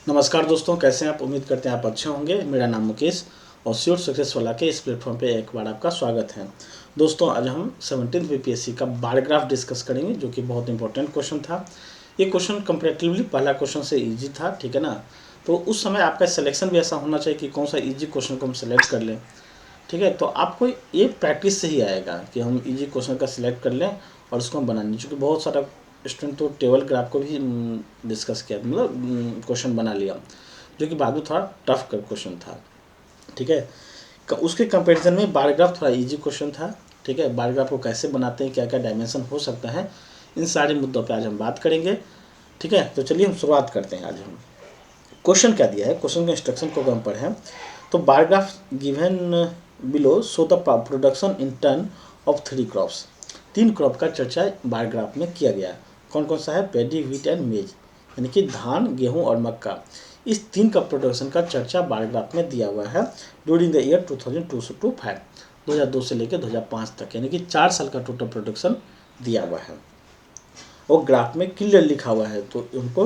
नमस्कार दोस्तों, कैसे हैं आप। उम्मीद करते हैं आप अच्छे होंगे। मेरा नाम मुकेश और श्योर सक्सेस वाला के इस प्लेटफॉर्म पे एक बार आपका स्वागत है। दोस्तों, आज हम 17th बीपीएससी का बार ग्राफ डिस्कस करेंगे, जो कि बहुत इंपॉर्टेंट क्वेश्चन था। ये क्वेश्चन कंपेरेटिवली पहला क्वेश्चन से ईजी था, ठीक है ना। तो उस समय आपका सिलेक्शन भी ऐसा होना चाहिए कि कौन सा ईजी क्वेश्चन को हम सेलेक्ट कर लें, ठीक है। तो आपको ये प्रैक्टिस से ही आएगा कि हम ईजी क्वेश्चन का सिलेक्ट कर लें और उसको हम बनाने, चूँकि बहुत सारा स्टूडेंट तो टेबल ग्राफ को भी डिस्कस किया, मतलब क्वेश्चन बना लिया, जो कि बाद में थोड़ा टफ का क्वेश्चन था, ठीक है। उसके कंपैरिजन में बार ग्राफ थोड़ा इजी क्वेश्चन था, ठीक है। बार ग्राफ को कैसे बनाते हैं, क्या क्या डायमेंशन हो सकता है, इन सारे मुद्दों पे आज हम बात करेंगे, ठीक है। तो चलिए हम शुरुआत करते हैं। आज हम क्वेश्चन क्या दिया है, क्वेश्चन के इंस्ट्रक्शन को हम पढ़ें तो bar graph given below show the production in turn off 3 crops. 3 crop का चर्चा बार ग्राफ में किया गया। कौन कौन सा है? पैडी, व्हीट एंड मेज, यानी कि धान, गेहूं और मक्का। इस 3 का प्रोडक्शन का चर्चा बार ग्राफ में दिया हुआ है ड्यूरिंग द ईयर 2002 से 2005, 2002 से लेकर 2005 तक, यानी कि 4 साल का टोटल प्रोडक्शन दिया हुआ है और ग्राफ में क्लियर लिखा हुआ है। तो उनको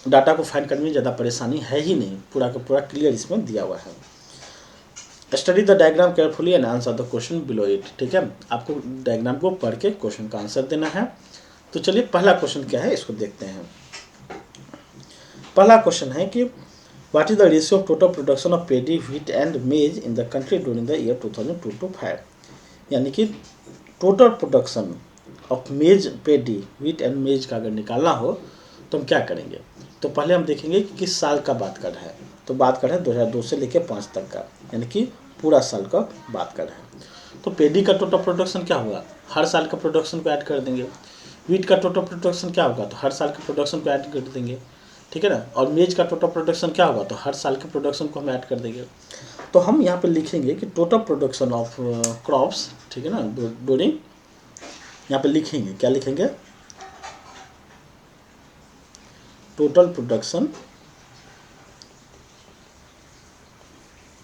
डाटा को फाइंड करने में ज़्यादा परेशानी है ही नहीं, पूरा का पूरा क्लियर इसमें दिया हुआ है। Study the diagram carefully and answer the question below it, ठीक है। आपको डायग्राम को पढ़ के क्वेश्चन का आंसर देना है। तो चलिए पहला क्वेश्चन क्या है इसको देखते हैं। पहला क्वेश्चन है कि what is the ratio of total production of pedi, wheat and मेज in the country during the year 2002 to 5, यानी कि टोटल प्रोडक्शन ऑफ मेज, पेडी, व्हीट एंड मेज का अगर निकालना हो तो हम क्या करेंगे। तो पहले हम देखेंगे कि किस साल का बात कर रहा है। तो बात कर रहे हैं 2002 से लेकर 5 तक का, यानी कि पूरा साल का बात कर रहे हैं। तो पेडी का टोटल प्रोडक्शन क्या होगा, हर साल का प्रोडक्शन को ऐड कर देंगे। व्हीट का टोटल प्रोडक्शन क्या होगा, तो हर साल के प्रोडक्शन को ऐड कर देंगे, ठीक है ना। और मेज का टोटल प्रोडक्शन क्या होगा, तो हर साल के प्रोडक्शन को हम ऐड कर देंगे। तो हम यहाँ पे लिखेंगे कि टोटल प्रोडक्शन ऑफ क्रॉप्स, ठीक है ना, ड्यूरिंग, यहाँ पे लिखेंगे, क्या लिखेंगे, total production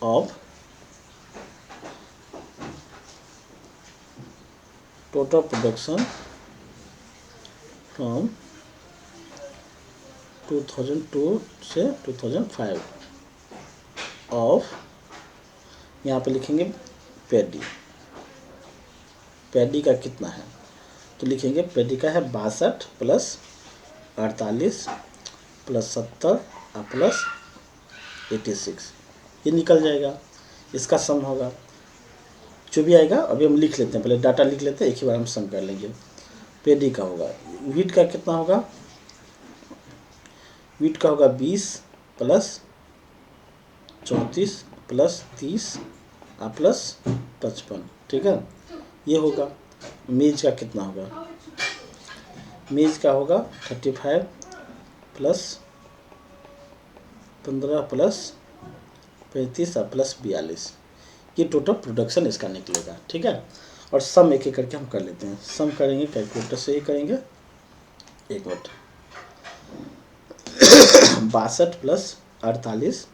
of total production from 2002 से 2005 ऑफ, यहाँ पे लिखेंगे पैडी। पैडी का कितना है, तो लिखेंगे पैडी का है 62 प्लस 48 प्लस 70 और प्लस 86, ये निकल जाएगा। इसका सम होगा, जो भी आएगा अभी हम लिख लेते हैं, पहले डाटा लिख लेते हैं, एक ही बार हम सम कर लेंगे। पेडी का होगा, व्हीट का कितना होगा, व्हीट का होगा 20 प्लस 34 प्लस 30 और प्लस 55, ठीक है, ये होगा। मेज का कितना होगा, मेज का होगा 35 प्लस 15 प्लस 35 और प्लस 42, ये टोटल प्रोडक्शन इसका निकलेगा, ठीक है। और सम एक एक करके हम कर लेते हैं। सम करेंगे कैलकुलेटर से ही करेंगे, एक मिनट। 62 प्लस 48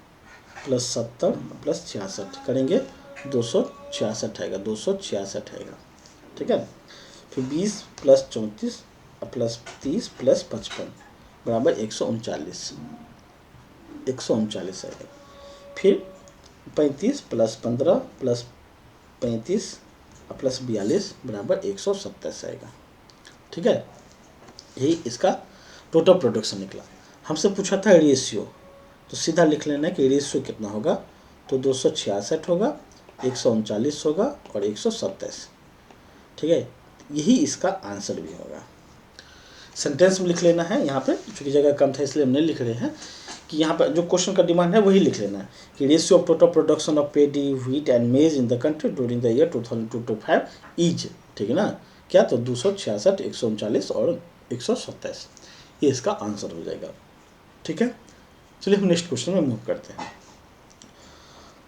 प्लस 70 प्लस 66 करेंगे 266 आएगा, 266 आएगा, ठीक है। फिर 20 प्लस 34 प्लस 30 प्लस 55 बराबर 139 आएगा। फिर 35 प्लस 15 प्लस 35 प्लस 42 बराबर 127 आएगा, ठीक है। यही इसका टोटल प्रोडक्शन निकला। हमसे पूछा था रेशियो, तो सीधा लिख लेना है कि रेशियो कितना होगा, तो 266 होगा, 139 होगा और 127, ठीक है। यही इसका आंसर भी होगा। सेंटेंस में लिख लेना है, यहाँ पे चूँकि जगह कम था इसलिए हम नहीं लिख रहे हैं, कि यहाँ पर जो क्वेश्चन का डिमांड है वही लिख लेना है कि ratio of total production of pedi, wheat and मेज in the country during the year 2002 to 5 is, ठीक है ना, क्या, तो 266, 139 और 127, ये इसका आंसर हो जाएगा, ठीक है। चलिए हम नेक्स्ट क्वेश्चन में मूव करते हैं।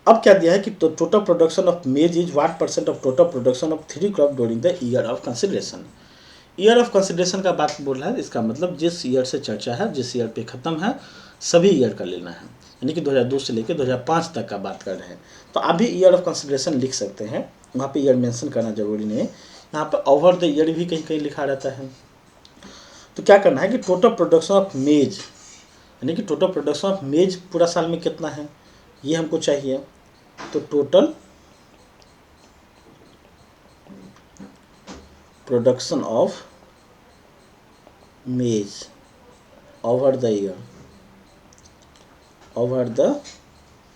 अब क्या दिया है कि टोटल प्रोडक्शन ऑफ मेज is what percent of total production of 3 crop during the year of consideration. Year of consideration का बात बोल रहा है, इसका मतलब जिस ईयर से चर्चा है, जिस ईयर पे ख़त्म है, सभी ईयर का लेना है, यानी कि 2002 से लेकर 2005 तक का बात कर रहे हैं। तो अभी ईयर ऑफ कंसिडरेशन लिख सकते हैं, वहाँ पे ईयर मेंशन करना जरूरी नहीं है, यहाँ पे ओवर द ईयर भी कहीं कहीं लिखा रहता है। तो क्या करना है कि टोटल प्रोडक्शन ऑफ मेज, यानी कि टोटल प्रोडक्शन ऑफ मेज पूरा साल में कितना है ये हमको चाहिए। तो टोटल प्रोडक्शन ऑफ मेज ओवर द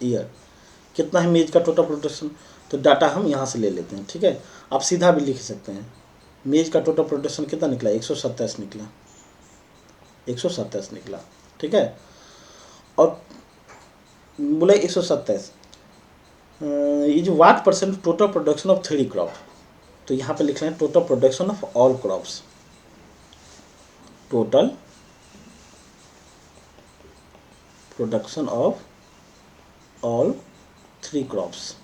ईयर कितना है मेज का टोटल प्रोडक्शन। तो डाटा हम यहाँ से ले लेते हैं, ठीक है। आप सीधा भी लिख सकते हैं, मेज का टोटल प्रोडक्शन कितना निकला, 127 निकला, 127 निकला, ठीक है। और बोला 127 ये जो what percent total production of 3 crop, तो यहाँ पे लिख रहे हैं total production of all crops, total production of all 3 crops,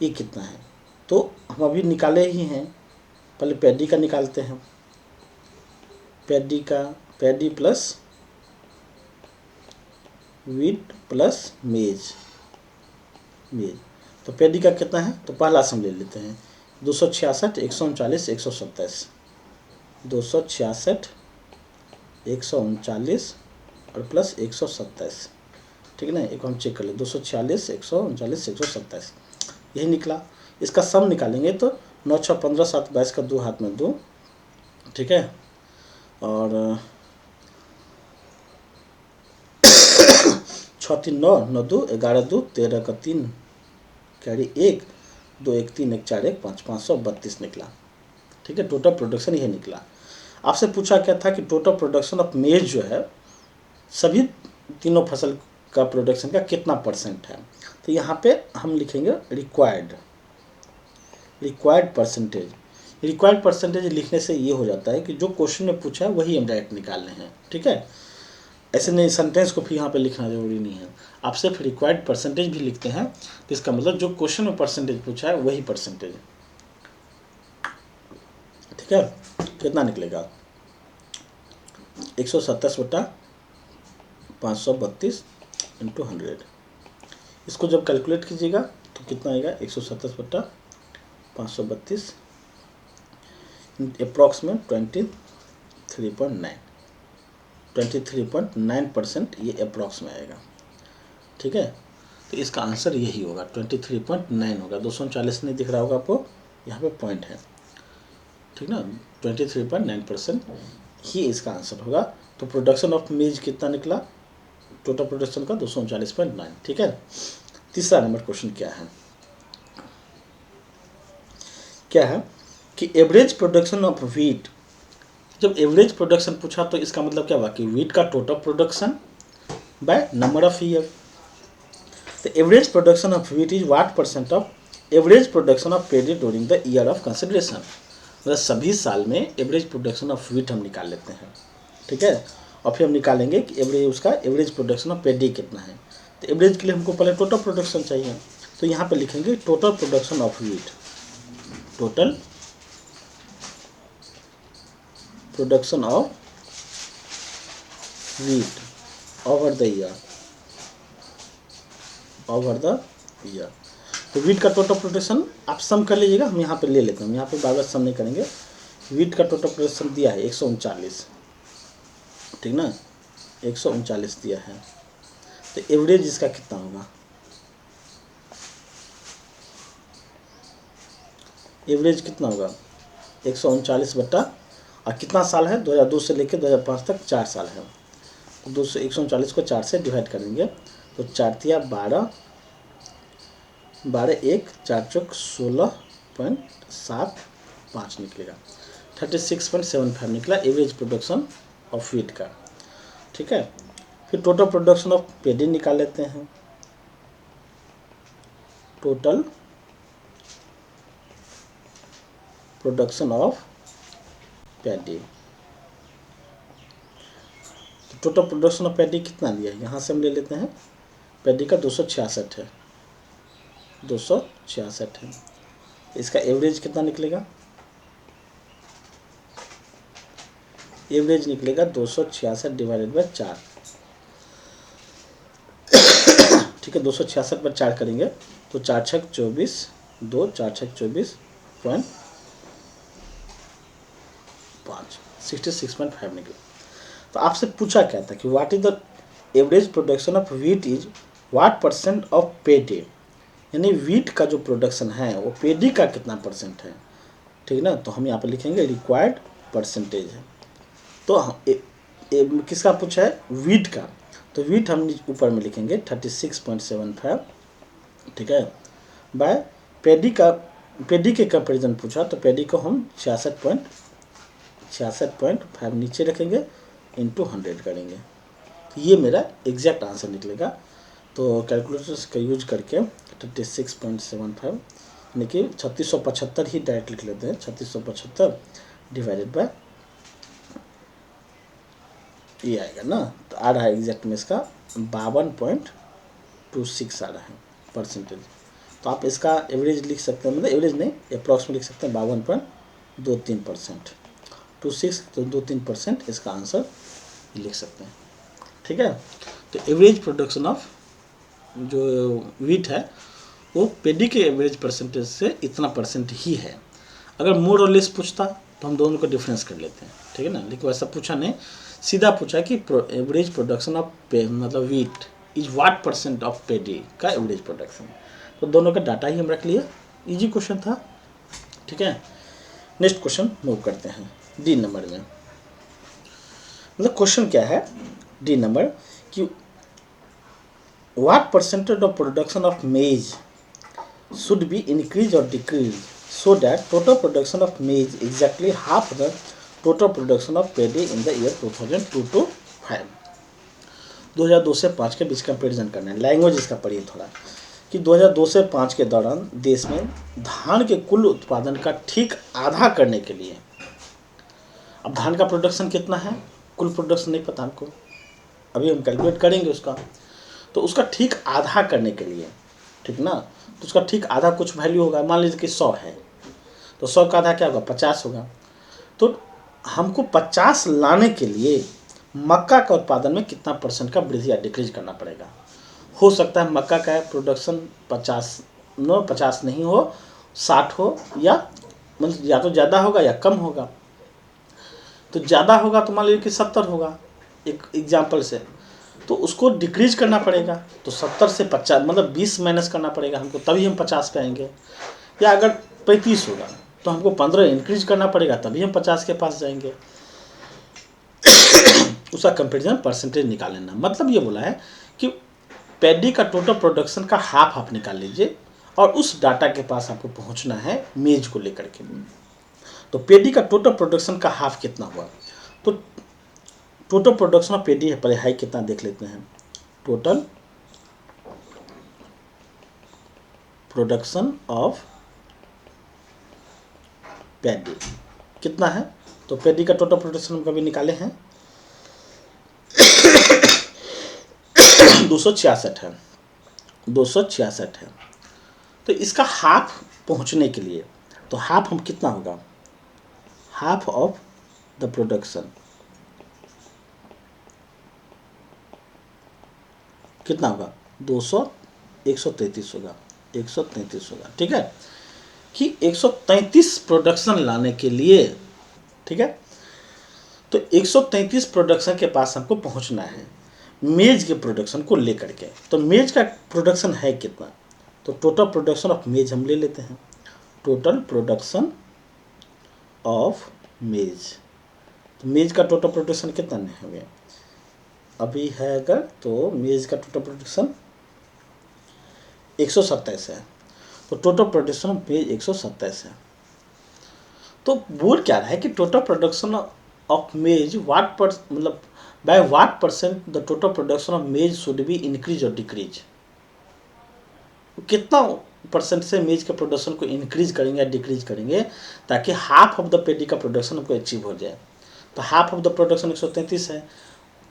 ये कितना है। तो हम अभी निकाले ही हैं, पहले पैडी का निकालते हैं, पैडी प्लस वीट प्लस मेज। तो पैडी का कितना है, तो पहला सम ले लेते हैं, 266, 139, 127, 266, 139 और प्लस 127, ठीक है ना। एक हम चेक कर ले, 246, 139, 127 यही निकला। इसका सम निकालेंगे तो 9 6 15 7 22 का 2 हाथ में 2, ठीक है। और 6 3 9 9 2 11 2 13 का 3 कैरी 1 2 1 3 1 4 1 5 532 निकला, ठीक है। टोटल प्रोडक्शन यही निकला। आपसे पूछा क्या था कि टोटल प्रोडक्शन ऑफ मेज जो है सभी तीनों फसल का प्रोडक्शन का कितना परसेंट है। तो यहाँ पे हम लिखेंगे रिक्वायर्ड परसेंटेज। रिक्वायर्ड परसेंटेज लिखने से ये हो जाता है कि जो क्वेश्चन में पूछा है वही हम डायरेक्ट निकालने हैं, ठीक है। ऐसे नहीं सेंटेंस को फिर यहाँ पे लिखना जरूरी नहीं है, आप सिर्फ रिक्वायर्ड परसेंटेज भी लिखते हैं तो इसका मतलब जो क्वेश्चन में परसेंटेज पूछा है वही परसेंटेज, ठीक है। कितना निकलेगा, 127/532 इंटू 100। इसको जब कैलकुलेट कीजिएगा तो कितना आएगा, 127/532 अप्रॉक्सीमेट 23.9% ये अप्रॉक्स में आएगा, ठीक है। तो इसका आंसर यही होगा, 23.9 होगा। 239 नहीं दिख रहा होगा आपको, यहाँ पे पॉइंट है, ठीक ना। 23.9% ही इसका आंसर होगा। तो प्रोडक्शन ऑफ मेज कितना निकला, टोटल प्रोडक्शन का 239.9, ठीक है। तीसरा नंबर क्वेश्चन क्या है कि एवरेज प्रोडक्शन ऑफ व्हीट। जब एवरेज प्रोडक्शन पूछा तो इसका मतलब क्या हुआ कि व्हीट का total production by number of year. तो average production of wheat is what percent of average production of paddy during the year of consideration. मतलब सभी साल में एवरेज प्रोडक्शन ऑफ व्हीट हम निकाल लेते हैं, ठीक है। और फिर हम निकालेंगे कि उसका एवरेज प्रोडक्शन ऑफ पैडी कितना है। तो एवरेज के लिए हमको पहले टोटल प्रोडक्शन चाहिए, तो यहाँ पे लिखेंगे total production of wheat, total production of wheat over the year. तो व्हीट का टोटल प्रोडक्शन आप सम कर लीजिएगा, हम यहाँ पे ले लेते हैं, यहाँ पे बार बार सम नहीं करेंगे। व्हीट का टोटल प्रोडक्शन दिया है 139, ठीक ना, 139 दिया है। तो एवरेज इसका कितना होगा, एवरेज कितना होगा 139 बटा, और कितना साल है 2002 से लेकर 2005 तक 4 साल है। तो 139 को 4 से डिवाइड करेंगे तो 4 तिया 12, 12 1 4 चौक 16.75 निकलेगा, 36.75 निकला एवरेज प्रोडक्शन ऑफ व्हीट का, ठीक है। फिर टोटल प्रोडक्शन ऑफ पैडी निकाल लेते हैं, total production of paddy. Total production of paddy कितना दिया है, यहाँ से हम ले लेते हैं, पैडी का 266 है, 266 है। इसका एवरेज कितना निकलेगा, एवरेज निकलेगा 266 डिवाइडेड बाय 4, ठीक है। 266 पर 4 करेंगे तो 4 छक 24, 2 4 छक 24.5, 66.5 निकला। तो आपसे पूछा क्या था कि what is the average production of wheat is what percent of पे डे, यानी व्हीट का जो प्रोडक्शन है वो पेडी का कितना परसेंट है, ठीक ना। तो हम यहाँ पर लिखेंगे रिक्वायर्ड परसेंटेज है। तो किसका पूछा है, व्हीट का, तो व्हीट हम ऊपर में लिखेंगे 36.75, ठीक है। बाय पेडी का, पेडी के कंपेरिजन पूछा तो पेडी को हम 66.5 नीचे रखेंगे, इंटू 100 करेंगे, तो ये मेरा एग्जैक्ट आंसर निकलेगा। तो कैलकुलेटर्स का यूज करके 36.75 यानी कि 3675 ही डायरेक्ट लिख लेते हैं, 3675 डिवाइडेड बाय ये आएगा ना, तो आ रहा है एग्जैक्ट में इसका 52.26 आ रहा है परसेंटेज। तो आप इसका एवरेज लिख सकते हैं, मतलब एवरेज नहीं, अप्रॉक्स में लिख सकते हैं 52.23%, 26 तो 2-3% इसका आंसर लिख सकते हैं, ठीक है। तो एवरेज प्रोडक्शन ऑफ जो व्हीट है वो पेडी के एवरेज परसेंटेज से इतना परसेंट ही है। अगर मोर और लेस पूछता तो हम दोनों को डिफरेंस कर लेते हैं, ठीक है ना, लेकिन वैसा पूछा नहीं, सीधा पूछा कि एवरेज प्रोडक्शन ऑफ मतलब wheat is what percent of paddy का एवरेज प्रोडक्शन। तो दोनों का डाटा ही हम रख लिए, इजी क्वेश्चन था, ठीक है। नेक्स्ट क्वेश्चन मूव करते हैं डी नंबर में। मतलब क्वेश्चन क्या है डी नंबर कि what percentage of production of मेज should be increased or decreased so that total production of maize exactly half the total production of paddy in the year 2002 to 5। 2002 से 5 के बीच comparison करना है। Language इसका पढ़िए थोड़ा कि 2002 से 5 के दौरान देश में धान के कुल उत्पादन का ठीक आधा करने के लिए, अब धान का प्रोडक्शन कितना है, कुल प्रोडक्शन नहीं पता हमको, अभी हम कैलकुलेट करेंगे उसका, तो उसका ठीक आधा करने के लिए, ठीक ना, तो उसका ठीक आधा कुछ वैल्यू होगा, मान लीजिए कि 100 है तो 100 का आधा क्या होगा, 50 होगा। तो हमको 50 लाने के लिए मक्का का उत्पादन में कितना परसेंट का वृद्धि या डिक्रीज करना पड़ेगा। हो सकता है मक्का का प्रोडक्शन 50 नहीं हो, 60 हो, या मतलब या तो ज़्यादा होगा या कम होगा। तो ज़्यादा होगा तो मान लीजिए कि 70 होगा एक एग्जाम्पल से, तो उसको डिक्रीज करना पड़ेगा, तो 70 से 50 मतलब 20 माइनस करना पड़ेगा हमको, तभी हम 50 पे आएंगे। या अगर 35 होगा तो हमको 15 इंक्रीज करना पड़ेगा, तभी हम 50 के पास जाएंगे। उसका कंपेरिजन परसेंटेज निकाल लेना, मतलब ये बोला है कि पैडी का टोटल प्रोडक्शन का हाफ आप निकाल लीजिए और उस डाटा के पास आपको पहुंचना है मेज को लेकर के। तो पैडी का टोटल प्रोडक्शन का हाफ कितना हुआ, तो टोटल प्रोडक्शन ऑफ पेडी है, पहले हाई कितना देख लेते हैं। टोटल प्रोडक्शन ऑफ पेडी कितना है, तो पेडी का टोटल प्रोडक्शन हम कभी निकाले हैं 266 है, 266 है। तो इसका हाफ पहुंचने के लिए, तो हाफ हम कितना होगा, हाफ ऑफ द प्रोडक्शन कितना होगा 133 होगा, 133 होगा, ठीक है, कि 133 प्रोडक्शन लाने के लिए, ठीक है, तो 133 प्रोडक्शन के पास हमको पहुंचना है मेज के प्रोडक्शन को लेकर के। तो मेज का प्रोडक्शन है कितना, तो टोटल प्रोडक्शन ऑफ मेज हम ले लेते हैं, टोटल प्रोडक्शन ऑफ मेज, तो मेज का टोटल प्रोडक्शन कितना नहीं हो गया अभी है अगर, तो मेज का टोटल प्रोडक्शन 127 है, तो टोटल प्रोडक्शन ऑफ मेज 127 है। तो बोल क्या रहा है कि टोटल प्रोडक्शन ऑफ मेज व्हाट पर मतलब by what percent the total production of मेज शुड बी इंक्रीज और डिक्रीज, कितना परसेंट से मेज के प्रोडक्शन को इंक्रीज करेंगे या डिक्रीज करेंगे ताकि हाफ ऑफ द पेडी का प्रोडक्शन हमको अचीव हो जाए। तो हाफ ऑफ द प्रोडक्शन 133 है,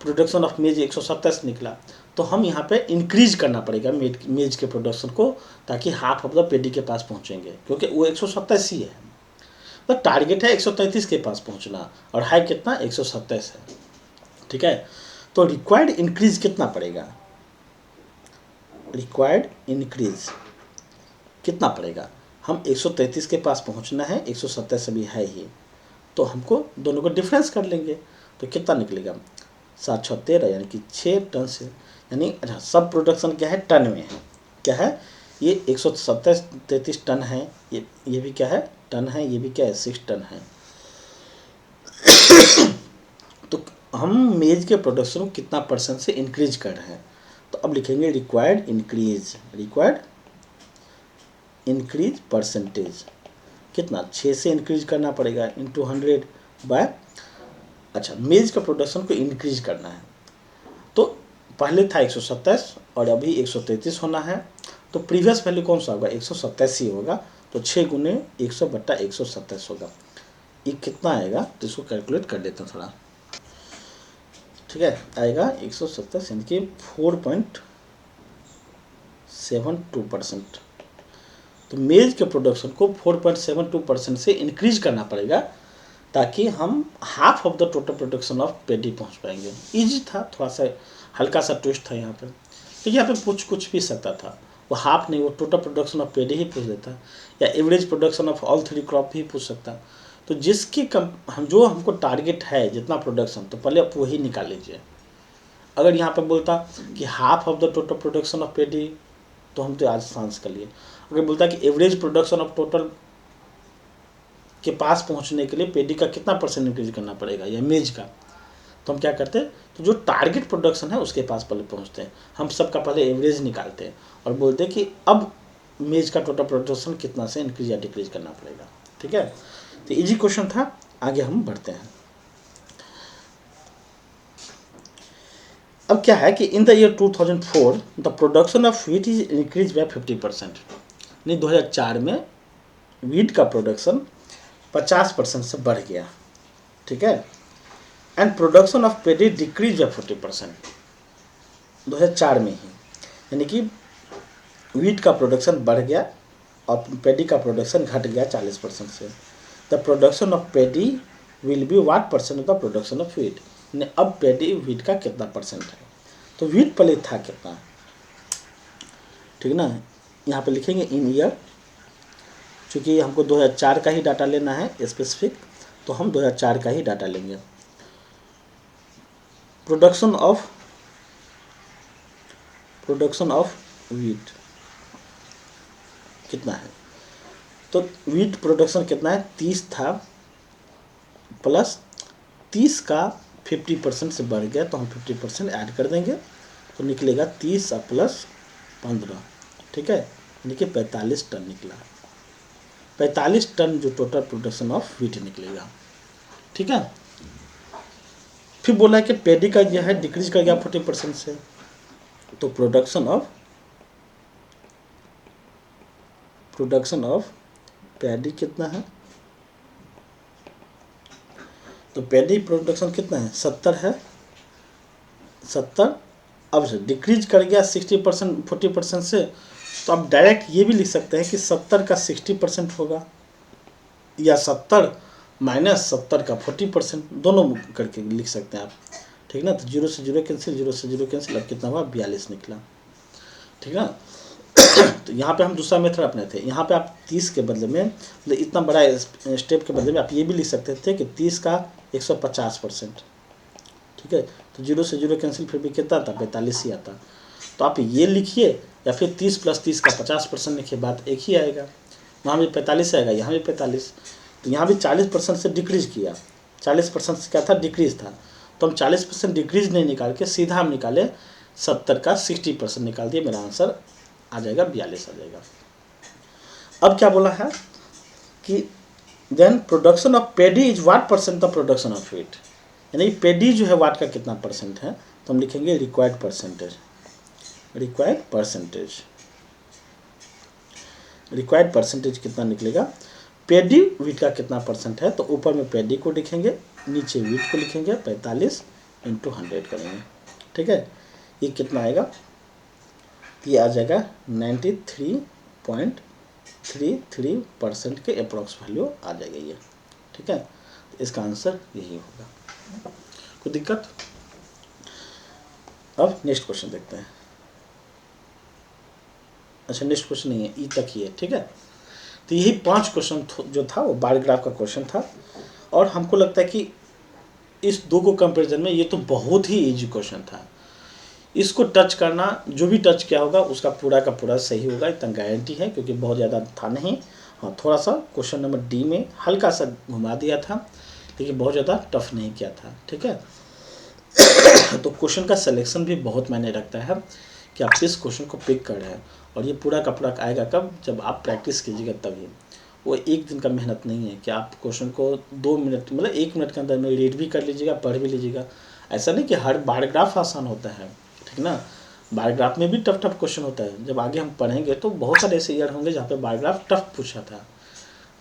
प्रोडक्शन ऑफ मेज 127 निकला, तो हम यहाँ पे इंक्रीज करना पड़ेगा मेज के प्रोडक्शन को ताकि हाफ ऑफ द पेडी के पास पहुँचेंगे, क्योंकि वो 127 ही है, तो टारगेट है 133 के पास पहुँचना और हाई कितना 127 है, ठीक है। तो रिक्वायर्ड इंक्रीज कितना पड़ेगा, रिक्वायर्ड इंक्रीज कितना पड़ेगा, हम 133 के पास पहुँचना है, 127 अभी है ही, तो हमको दोनों को डिफरेंस कर लेंगे, तो कितना निकलेगा 7 6 13 यानी कि 6 टन से, यानी अच्छा सब प्रोडक्शन क्या है, टन में है, क्या है ये 133 टन है, ये भी क्या है टन है, ये भी क्या है 6 टन है। तो हम मेज के प्रोडक्शन को कितना परसेंट से इंक्रीज कर रहे हैं, तो अब लिखेंगे रिक्वायर्ड इंक्रीज परसेंटेज, कितना 6 से इंक्रीज करना पड़ेगा इंटू 100 बाय, अच्छा मेज का प्रोडक्शन को इंक्रीज करना है, तो पहले था 127 और अभी 133 होना है, तो प्रीवियस वैल्यू कौन सा होगा 127 ही होगा, तो 6 गुने 100 बट्टा 127 होगा, ये कितना आएगा, तो इसको कैलकुलेट कर लेते हैं थोड़ा, ठीक है, आएगा 127 यानी कि 4.72%। तो मेज के प्रोडक्शन को 4.72% से इंक्रीज करना पड़ेगा ताकि हम half of the total production of paddy पहुंच पाएंगे। इजी था, थोड़ा सा हल्का सा ट्विस्ट था यहाँ पे, तो यहाँ पे कुछ भी सकता था, वो हाफ नहीं, वो टोटल प्रोडक्शन ऑफ पेडी ही पूछ देता, या average production of all 3 crop भी पूछ सकता। तो जिसकी हम जो हमको टारगेट है जितना प्रोडक्शन, तो पहले आप वही निकाल लीजिए। अगर यहाँ पे बोलता कि half of the total production of paddy, तो हम तो आज सांस कर लिए। अगर बोलता कि एवरेज प्रोडक्शन ऑफ टोटल के पास पहुंचने के लिए पेडी का कितना परसेंट इंक्रीज करना पड़ेगा या मेज का, तो हम क्या करते हैं, तो जो टारगेट प्रोडक्शन है उसके पास पहले पहुंचते हैं, हम सबका पहले एवरेज निकालते हैं और बोलते हैं कि अब मेज का टोटल प्रोडक्शन कितना से इंक्रीज या डिक्रीज करना पड़ेगा, ठीक है। तो इजी क्वेश्चन था, आगे हम बढ़ते हैं। अब क्या है कि in the year 2004 the production of wheat is increase by 50%, यानी 2004 में व्हीट का प्रोडक्शन 50% से बढ़ गया, ठीक है, and production of pedi decrease by 40%, 2004 में ही, यानी कि व्हीट का प्रोडक्शन बढ़ गया और पेडी का प्रोडक्शन घट गया 40% से। The production of pedi will be what percent of the production of wheat, अब पेडी व्हीट का कितना परसेंट है, तो व्हीट पहले था कितना, ठीक ना, यहाँ पे लिखेंगे इन ईयर, चूँकि हमको 2004 का ही डाटा लेना है स्पेसिफिक, तो हम 2004 का ही डाटा लेंगे। प्रोडक्शन ऑफ व्हीट कितना है, तो व्हीट प्रोडक्शन कितना है 30 था, प्लस 30 का 50% से बढ़ गया, तो हम 50% ऐड कर देंगे, तो निकलेगा 30 प्लस 15, ठीक है, यानी कि 45 टन निकला, 45 टन जो टोटल प्रोडक्शन ऑफ व्हीट निकलेगा, ठीक है। फिर बोला है कि पेडी का जो है डिक्रीज कर गया 40% से, तो प्रोडक्शन ऑफ पेडी कितना है, तो पेडी प्रोडक्शन कितना है 70 है, 70 अब से डिक्रीज कर गया 60% 40% से, तो आप डायरेक्ट ये भी लिख सकते हैं कि 70 का 60% होगा, या 70 माइनस 70 का 40%, दोनों करके लिख सकते हैं आप, ठीक ना। तो 0 से 0 कैंसिल, 0 से 0 कैंसिल, अब कितना हुआ 42 निकला, ठीक ना। तो यहाँ पे हम दूसरा मेथड अपने थे, यहाँ पे आप 30 के बदले में, मतलब इतना बड़ा स्टेप के बदले में आप ये भी लिख सकते थे कि 30 का 150%, ठीक है, तो 0 से 0 कैंसिल, फिर भी कितना आता 45 ही आता। तो आप ये लिखिए या फिर 30 प्लस 30 का 50% लिखिए, बात एक ही आएगा, वहाँ भी 45 आएगा, यहाँ भी 45, तो यहाँ भी 40% से डिक्रीज किया, 40% से क्या था डिक्रीज था, तो हम 40% डिक्रीज नहीं निकाल के सीधा हम निकाले 70 का 60% निकाल दिए, मेरा आंसर आ जाएगा 42 आ जाएगा। अब क्या बोला है कि then production of paddy is what percent of production of wheat, यानी पेडी जो है वाट का कितना परसेंट है, तो हम लिखेंगे रिक्वायर्ड परसेंटेज कितना निकलेगा, पेडी व्हीट का कितना परसेंट है, तो ऊपर में पेडी को लिखेंगे, नीचे व्हीट को लिखेंगे, 45 इंटू 100 करेंगे, ठीक है, ये कितना आएगा, ये आ जाएगा 93.33% के अप्रॉक्स वैल्यू आ जाएगा ये, ठीक है, तो इसका आंसर यही होगा। कोई दिक्कत? अब नेक्स्ट क्वेश्चन देखते हैं। अच्छा नेक्स्ट क्वेश्चन नहीं है, ई तक ही है, ठीक है। तो यही 5 क्वेश्चन जो था वो बार ग्राफ का क्वेश्चन था, और हमको लगता है कि इस दो को कंपेरिजन में ये तो बहुत ही इजी क्वेश्चन था। इसको टच करना, जो भी टच किया होगा उसका पूरा का पूरा सही होगा, इतना गारंटी है, क्योंकि बहुत ज़्यादा था नहीं। हाँ, थोड़ा सा क्वेश्चन नंबर डी में हल्का सा घुमा दिया था, लेकिन बहुत ज़्यादा टफ नहीं किया था। ठीक है, तो क्वेश्चन का सिलेक्शन भी बहुत मायने रखता है कि आप किस क्वेश्चन को पिक कर रहे हैं। और ये पूरा का पूरा आएगा कब, जब आप प्रैक्टिस कीजिएगा तभी। वो एक दिन का मेहनत नहीं है कि आप क्वेश्चन को 2 मिनट मतलब 1 मिनट के अंदर में रीड भी कर लीजिएगा, पढ़ भी लीजिएगा। ऐसा नहीं कि हर बार ग्राफ आसान होता है, ठीक ना। बार ग्राफ में भी टफ टफ क्वेश्चन होता है। जब आगे हम पढ़ेंगे तो बहुत सारे ऐसे ईयर होंगे जहाँ पे बार ग्राफ टफ पूछा था,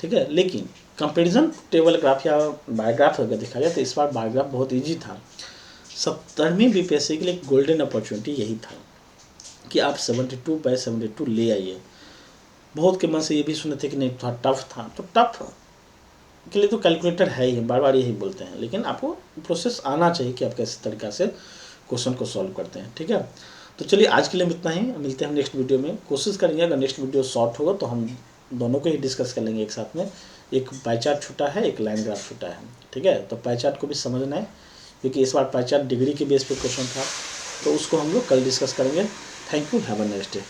ठीक है। लेकिन कंपेरिजन टेबल ग्राफ या बार ग्राफ अगर देखा जाए तो इस बार बार ग्राफ बहुत ईजी था। 70वीं बीपीएससी के लिए एक गोल्डन अपॉर्चुनिटी यही था कि आप 72/72 ले आइए। बहुत के मन से ये भी सुने थे कि नहीं थोड़ा टफ था, तो टफ के लिए तो कैलकुलेटर है ही, बार बार यही बोलते हैं, लेकिन आपको प्रोसेस आना चाहिए कि आप कैसे तरीक़ा से क्वेश्चन को सॉल्व करते हैं। ठीक है, तो चलिए आज के लिए इतना ही, मिलते हैं नेक्स्ट वीडियो में। कोशिश करेंगे अगर नेक्स्ट वीडियो शॉर्ट होगा तो हम दोनों को ही डिस्कस कर लेंगे एक साथ में। एक पाई चार्ट छूटा है, एक लाइन ग्राफ छूटा है। ठीक है, तो पाई चार्ट को भी समझना है, क्योंकि इस बार पाई चार्ट डिग्री के बेस पे क्वेश्चन था, तो उसको हम लोग कल डिस्कस करेंगे। Thank you, have a nice day.